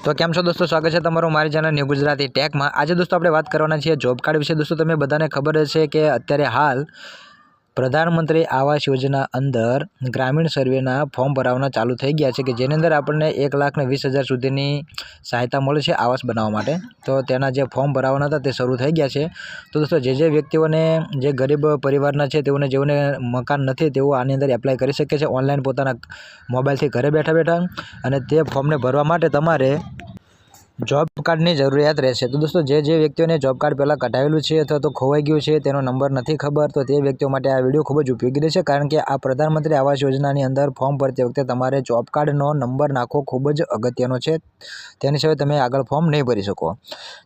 तो केम छो दोस्तों, स्वागत है तमारू मारी चैनल न्यू गुजराती टेक में। आज दोस्तों आपणे बात करवाना छीए जॉब कार्ड विषे। दोस्तों तमे बधाने खबर हशे के अत्यारे हाल प्रधानमंत्री आवास योजना अंदर ग्रामीण सर्वेना फॉर्म भरावाना चालू थई गया है कि जेनी अंदर आपणे 1,20,000 सुधीनी सहायता मळे छे आवास बनाववा माटे। तो तेना जे फॉर्म भरावाना हता ते शरू थई गया है। तो दोस्तों जे व्यक्तिओने जे गरीब परिवारना छे तेओने जेओने मकान नथी तेओ आनी अंदर एप्लाय करी शके छे ऑनलाइन पोताना मोबाइलथी घरे बैठा बैठा। अने ते फॉर्मने भरवा माटे तमारे जॉब कार्डनी जरूरियात रहेशे। तो दोस्तों जे व्यक्तिओने जॉब कार्ड पहला कढावेलुं छे अथवा तो खोवाई गयुं छे तेनो नंबर नहीं खबर तो ते व्यक्तिओ माटे आ विडियो खूब ज उपयोगी रहेशे, कारण के आ प्रधानमंत्री आवास योजनानी अंदर फॉर्म भरते वखते तमारे जॉब कार्डनो नंबर नाखવો खूब ज अगत्यनो छे। तेनी सिवाय तमे आगळ फॉर्म नहीं भरी शको।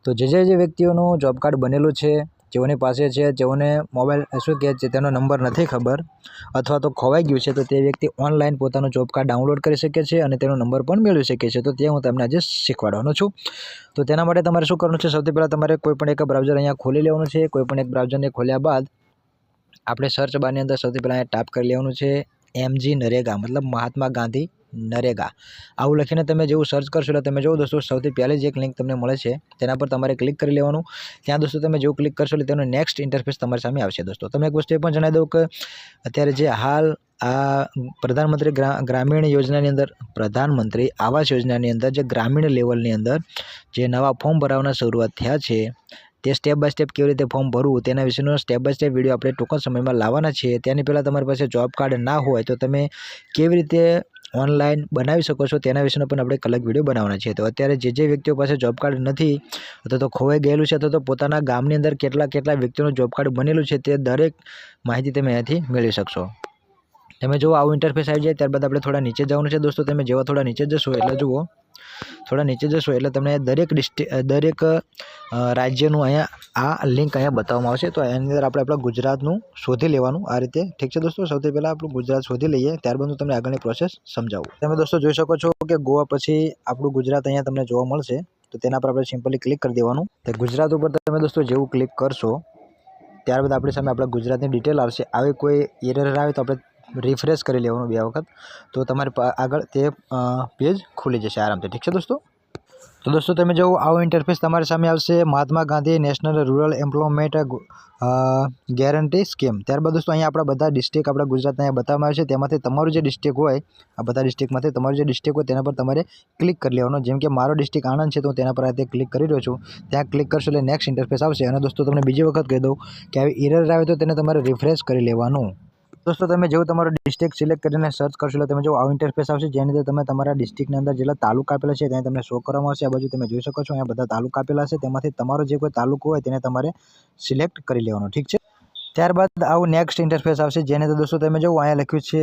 तो जे व्यक्तिओनुं जॉब कार्ड बनेलुं छे, जेओनी पासे छे, जेओने मोबाइल शुं कहे छे तेनो नंबर नहीं खबर अथवा तो खोवाई गयुं छे, तो ते व्यक्ति ऑनलाइन पोतानुं जॉब कार्ड डाउनलॉड करी शके छे अने तेनो नंबर पण मेळवी शके छे। तो ते हुं तमने आजे शीखवाडવાનો छुं। तो तेना माटे तमारे शुं करवानुं छे, सौथी पहेला तमारे कोईपण एक ब्राउझर अहींया खोली लेवानुं छे। कोईपण एक ब्राउझरने खोल्या बाद आपणे सर्च बारनी अंदर सौथी पहेला अहींया टाइप करी लेवानुं छे MG नरेगा, मतलब महात्मा गांधी नरेगा। आवुं लखीने तमे जेवुं सर्च करशो એટલે તમે જો दोस्तों સૌથી પહેલી જ એક લિંક તમને મળે છે તેના પર તમારે ક્લિક કરી લેવાનું। ત્યાં दोस्तों તમે જેવું ક્લિક કરશો એટલે તેનું નેક્સ્ટ ઇન્ટરફેસ તમારી સામે આવશે। दोस्तों તમે એક વસ્તુ એ પણ જણાવી દઉં કે અત્યારે જે હાલ આ પ્રધાનમંત્રી ગ્રામીણ યોજનાની અંદર પ્રધાનમંત્રી આવાસ યોજનાની અંદર જે ગ્રામીણ લેવલની અંદર જે નવા ફોર્મ ભરાવાના શરૂઆત થયા છે તે સ્ટેપ બાય સ્ટેપ કેવી રીતે ફોર્મ ભરવું તેના વિશેનો સ્ટેપ બાય સ્ટેપ વિડીયો આપણે ટૂંક સમયમાં લાવવાના છીએ। તેની પહેલાં તમારી પાસે જોબ કાર્ડ ના હોય તો તમે કેવી રીતે ऑनलाइन बनावी शको छो तेना विषयनो पण आपणे एक अलग विडियो बनाववाना छे। तो अत्यारे जे व्यक्तिओ पासे जॉब कार्ड नथी अथवा तो खोवाई गयेलुं छे अथवा तो पोताना गामनी अंदर केटला व्यक्तिओनुं जॉब कार्ड बनेलुं छे ते दरेक माहिती तमे अहींयाथी मेळवी शकशो। तमे जो आवुं इंटरफेस आई जाए त्यारबाद आपणे थोड़ा नीचे जवानुं छे। दोस्तों तमे जेवा थोड़ा नीचे जशो एटले जुओ थोड़ा नीचे जशो एटले तमने दरेक राज्यनुं अहींया आ लिंक अहींया बताववामां आवशे। तो एनी अंदर आपणे आपणा गुजरातनुं शोधी लेवानुं आ रीते, ठीक छे दोस्तों। सौथी पहेला आपणुं गुजरात शोधी लईए, त्यारबाद हुं तमने आगळनी प्रोसेस समजावुं। तमे दोस्तों जोई शको छो के गोवा पछी आपणुं गुजरात अहींया तमने जोवा मळशे। तो तेना पर आपणे सिम्पली क्लिक करी देवानुं। तो गुजरात उपर तमे दोस्तों जेवुं क्लिक करशो त्यारबाद आपणी सामे आपणा गुजरातनी डिटेल आवशे। आवी कोई एरर आवे तो आपणे रिफ्रेश करी लेवानुं 2 वखत, तो तमारे आगळ ते पेज खुली जशे आरामथी, ठीक छे दोस्तों। तो दोस्तों तमे जो आवुं इंटरफेस तमारी सामे आवशे Mahatma Gandhi national rural employment guarantee scheme. त्यारबाद दोस्तों अहींया आपणा बधा डिस्ट्रिक्ट आपणा गुजरातना अहींया बताववामां आव्या छे। तेमांथी तमारुं जे डिस्ट्रिक्ट होय आ बधा डिस्ट्रिक्टमांथी तमारुं जे डिस्ट्रिक्ट होय तेना पर तमारे क्लिक करी लेवानुं। जेम के मारो डिस्ट्रिक्ट आणंद छे तो तेना पर आ रीते क्लिक करी रह्यो छुं। त्यां क्लिक करशो એટલે नेक्स्ट इंटरफेस आवशे। अने दोस्तों तमने बीजी वखत कही दઉં કે આવી एरर आवे तो तेने तमारे रिफ्रेश करी लेवानुं। दोस्तों तमे जेवुं तमारो डिस्ट्रिक्ट सिलेक्ट करीने सर्च करशो એટલે તમે જો આવું ઇન્ટરફેસ આવશે જેની અંદર તમે તમારા ડિસ્ટ્રિક્ટની અંદર જેટલા તાલુકા આપેલા છે ત્યાં તમને શો કરવામાં આવશે। આ બાજુ તમે જોઈ શકો છો અહીંયા બધા તાલુકા આપેલા છે, તેમાંથી તમારો જે કોઈ તાલુકો હોય તેને તમારે સિલેક્ટ કરી લેવાનો, ઠીક છે। ત્યારબાદ આવું નેક્સ્ટ ઇન્ટરફેસ આવશે જેની અંદર दोस्तों તમે જો અહીંયા લખ્યું છે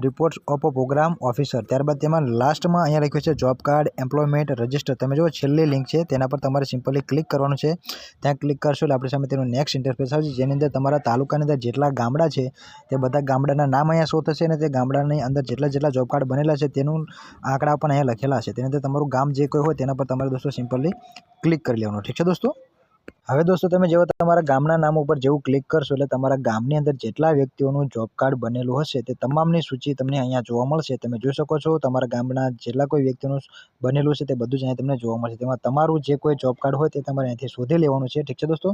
રિપોર્ટ્સ ઓફ પ્રોગ્રામ ઓફિસર। ત્યારબાદ તેમાં લાસ્ટમાં અહીંયા લખ્યું છે જોબ કાર્ડ એમ્પ્લોયમેન્ટ રજિસ્ટર। તમે જો છેલ્લી લિંક છે તેના પર તમારે સિમ્પલી ક્લિક કરવાનું છે। ત્યાં ક્લિક કરશો એટલે આપણી સામે તેનું નેક્સ્ટ ઇન્ટરફેસ આવશે જેની અંદર તમારા તાલુકાની અંદર જેટલા ગામડા છે તે બધા ગામડાના નામ અહીંયા શો થશે અને તે ગામડાની અંદર જેટલા જોબ કાર્ડ બનેલા છે તેનું આંકડા પણ અહીંયા લખેલા છે। તેની અંદર તમારું ગામ જે કોઈ હોય તેના પર તમારે दोस्तों સિમ્પલી ક્લિક કરી લેવાનું, ઠીક છે दोस्तों। હવે दोस्तों તમે જેવા તમારા ગામના નામ ઉપર જેવું ક્લિક કરશો એટલે તમારા ગામની અંદર જેટલા વ્યક્તિઓનું જોબ કાર્ડ બનેલું હશે તે તમામની સૂચિ તમને અહીંયા જોવા મળશે। તમે જોઈ શકો છો તમારા ગામના જેટલા કોઈ વ્યક્તિનું બનેલું છે તે બધું જ અહીંયા તમને જોવા મળશે। તેમાં તમારું જે કોઈ જોબ કાર્ડ હોય તે તમારે અહીંથી શોધી લેવાનું છે, ઠીક છે दोस्तों।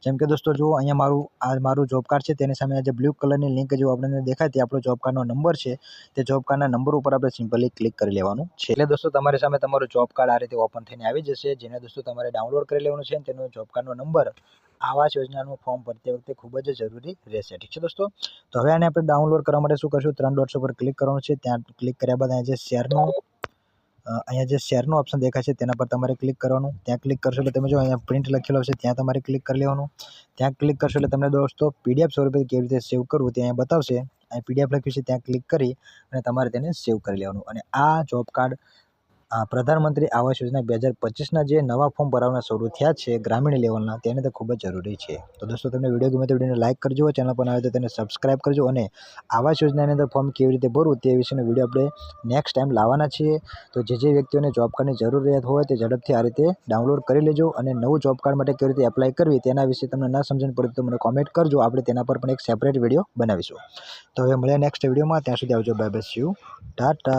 જેમ કે दोस्तों જો અહીંયા મારું જોબ કાર્ડ છે તેની સામે આ જે બ્લુ કલરની લિંક જેવું આપણને દેખાય તે આપણો જોબ કાર્ડનો નંબર છે। તે જોબ કાર્ડના નંબર ઉપર આપણે સિમ્પલી ક્લિક કરી લેવાનું છે એટલે दोस्तों તમારી સામે તમારું જોબ કાર્ડ આ રીતે ઓપન થઈને આવી જશે, જેને दोस्तों તમારે ડાઉનલોડ કરી લેવાનું છે। તેનો જોબ કાર્ડનો નંબર आवास योजनानुं फॉर्म भरते वखते खूब ज जरूरी रहेशे, ठीक है दोस्तों। तो हवे आने आपणे डाउनलॉड करवा माटे शुं करशुं, 3 डॉट्स पर क्लिक करवानुं छे। त्यां क्लिक कर्या बाद अहींया जे शेरनो ऑप्शन देखाय छे तेना पर तमारे क्लिक करवानुं। त्यां क्लिक करशो એટલે તમે જો અહીંયા પ્રિન્ટ લખેલો હશે ત્યાં તમારે ક્લિક કરી લેવાનું। ત્યાં ક્લિક કરશો એટલે તમને दोस्तों PDF સ્વરૂપે કેવી રીતે સેવ કરવું તે અહીંયા બતાવશે। અહીં PDF લખ્યું છે ત્યાં ક્લિક કરી અને તમારે તેને સેવ કરી લેવાનું। અને આ જોબ કાર્ડ प्रधानमंत्री आवास योजना 2025 जे नवा फॉर्म भरावाना शरू थया छे ग्रामीण लेवलना तेने तो खूब ज जरूरी है। तो दोस्तों तमने विडियो गमे तो विडियोने लाइक करजो, चैनल पर आवे तो तेने सब्सक्राइब करजो और आवास योजनानी अंदर फॉर्म केवी रीते भरवुं ते विशेनो विडियो आपणे नेक्स्ट टाइम लाववाना छीए। तो जे व्यक्तिओने जॉब कार्डनी जरूरियात होय ते झड़पथी आ रीते डाउनलॉड करी लेजो और नवुं जॉब कार्ड माटे केवी रीते एप्लाय करवी तेना विषे तमने न समजण पड़े तो मने कॉमेंट करजो, आपणे तेना पर पण एक सेपरेट विडियो बनावीशुं। तो हवे मळीए नेक्स्ट विडियोमां, त्यां सुधी आवजो, bye bye, see you, Tata.